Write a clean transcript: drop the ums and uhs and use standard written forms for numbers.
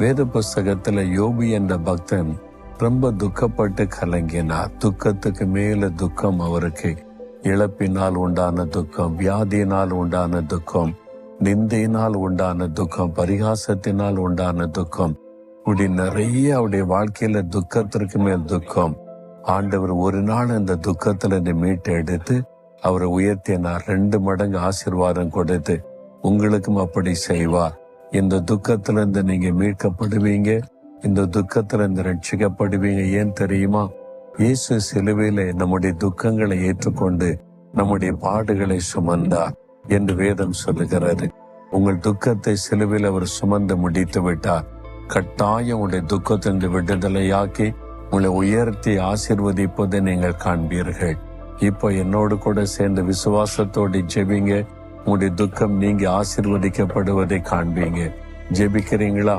வேத புஸ்தகத்துல யோபு என்ற பக்தன் ரொம்ப துக்கப்பட்டு கலங்கினார். துக்கத்துக்கு மேல துக்கம் அவருக்கு. இழப்பினால் உண்டான துக்கம், வியாதியினால் உண்டான துக்கம், நிந்தையினால் உண்டான துக்கம், பரிகாசத்தினால் உண்டான துக்கம், இப்படி நிறைய அவருடைய வாழ்க்கையில துக்கத்திற்கு மேல் துக்கம். ஆண்டவர் ஒரு நாள் அந்த துக்கத்துல மீட்டு எடுத்து அவரை உயர்த்தினார். 2 மடங்கு ஆசீர்வாதம் கொடுத்து உங்களுக்கும் அப்படி செய்வார். இந்த துக்கத்திலிருந்து நீங்க மீட்கப்படுவீங்க, இந்த துக்கத்திலிருந்து ரட்சிக்கப்படுவீங்க. ஏன் தெரியுமா? இயேசு சிலுவையில நம்முடைய துக்கங்களை ஏற்றுக்கொண்டு நம்முடைய பாடுகளை சுமந்தார் என்று வேதம் சொல்லுகிறது. உங்கள் துக்கத்தை சிலுவையில் அவர் சுமந்து முடித்து விட்டார். கட்டாயம் உங்களுடைய துக்கத்திலிருந்து விடுதலையாக்கி உங்களை உயர்த்தி ஆசீர்வதிப்பதை நீங்கள் காண்பீர்கள். இப்போ என்னோடு கூட சேர்ந்து விசுவாசத்தோடு ஜெபிங்க. உங்களுடைய துக்கம் நீங்க ஆசீர்வதிக்கப்படுவதை காண்பீங்க. ஜெபிக்கிறீங்களா?